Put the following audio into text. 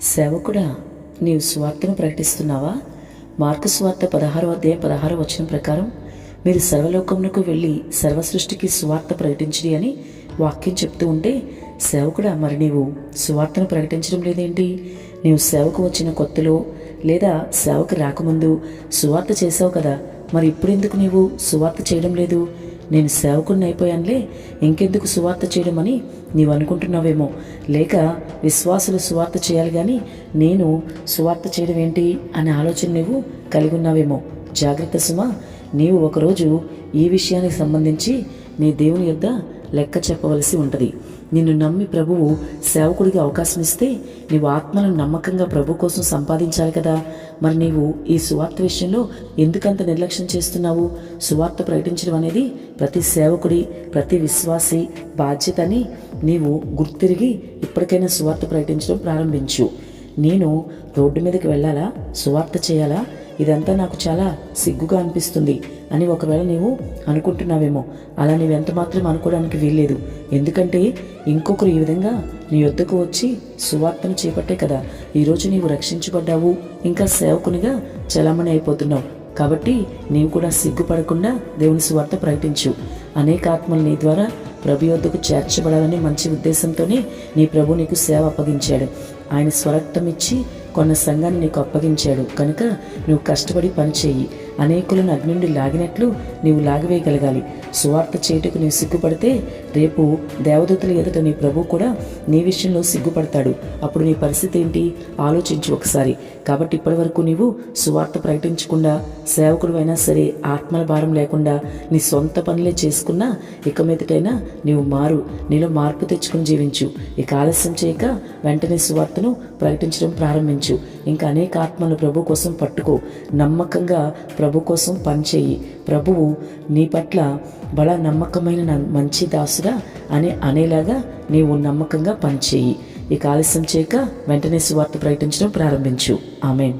సేవకుడా, నీవు సువార్తను ప్రకటిస్తున్నావా? మార్కు సువార్త 16వ అధ్యాయం 16వ వచనం ప్రకారం మీరు సర్వలోకమునకు వెళ్ళి సర్వసృష్టికి సువార్త ప్రకటించడి అని వాక్యం చెప్తూ ఉంటే, సేవకుడా, మరి నీవు సువార్తను ప్రకటించడం లేదేంటి? నీవు సేవకు వచ్చిన కొత్తలో లేదా సేవకు రాకముందు సువార్త చేసావు కదా, మరి ఇప్పుడెందుకు నీవు సువార్త చేయడం లేదు? నేను సేవకుడిని అయిపోయానులే, ఇంకెందుకు సువార్త చేయడం అని నీవు అనుకుంటున్నావేమో. లేక విశ్వాసులు సువార్త చేయాలి కానీ నేను సువార్త చేయడం ఏంటి అనే ఆలోచన నీవు కలిగి ఉన్నావేమో. జాగ్రత్త సుమా, నీవు ఒకరోజు ఈ విషయానికి సంబంధించి నీ దేవుని యొద్ద లెక్క చెప్పవలసి ఉంటుంది. నిన్ను నమ్మి ప్రభువు సేవకుడిగా అవకాశం ఇస్తే నీవు ఆత్మలను నమ్మకంగా ప్రభు కోసం సంపాదించాలి కదా. మరి నీవు ఈ సువార్త విషయంలో ఎందుకంత నిర్లక్ష్యం చేస్తున్నావు? సువార్త ప్రకటించడం అనేది ప్రతి సేవకుడి, ప్రతి విశ్వాసి బాధ్యత అని నీవు గుర్తిరిగి ఇప్పటికైనా సువార్త ప్రకటించడం ప్రారంభించు. నేను రోడ్డు మీదకి వెళ్ళాలా, సువార్త చేయాలా, ఇదంతా నాకు చాలా సిగ్గుగా అనిపిస్తుంది అని ఒకవేళ నీవు అనుకుంటున్నావేమో. అలా నీవు ఎంత మాత్రం అనుకోవడానికి వీల్లేదు. ఎందుకంటే ఇంకొకరు ఈ విధంగా నీ యొద్దకు వచ్చి సువార్తను చేపట్టే కదా ఈరోజు నీవు రక్షించబడ్డావు, ఇంకా సేవకునిగా చలామణి అయిపోతున్నావు. కాబట్టి నీవు కూడా సిగ్గుపడకుండా దేవుని సువార్త ప్రకటించు. అనేక ఆత్మలు నీ ద్వారా ప్రభు యొద్దకు చేర్చబడాలని మంచి ఉద్దేశంతోనే నీ ప్రభు నీకు సేవ అప్పగించాడు. ఆయన స్వరక్తం ఇచ్చి కొన్న సంఘాన్ని నీకు అప్పగించాడు కనుక నువ్వు కష్టపడి పనిచేయి. అనేకులను అగ్ని నుండి లాగినట్లు నీవు లాగివేయగలగాలి. సువార్త చేయుటకు నీవు సిగ్గుపడితే రేపు దేవదూతల ఎదుట నీ ప్రభు కూడా నీ విషయంలో సిగ్గుపడతాడు. అప్పుడు నీ పరిస్థితి ఏంటి ఆలోచించు ఒకసారి. కాబట్టి ఇప్పటి వరకు నీవు సువార్త ప్రకటించకుండా, సేవకుడు అయినా సరే ఆత్మల భారం లేకుండా నీ సొంత పనులే చేసుకున్నా, ఇక మీదటైనా నీవు మారు, నీలో మార్పు తెచ్చుకుని జీవించు. ఇక ఆలస్యం చేయక వెంటనే సువార్తను ప్రకటించడం ప్రారంభించు. ఇంకా అనేక ఆత్మలను ప్రభు కోసం పట్టుకో. నమ్మకంగా ప్రభు కోసం పనిచేయి. ప్రభువు నీ పట్ల బలా నమ్మకమైన మంచి దాసుడా అని అనేలాగా నీవు నమ్మకంగా పనిచేయి. ఇక ఆలస్యం చేయక వెంటనే సువార్త ప్రకటించడం ప్రారంభించు. ఆమేన్.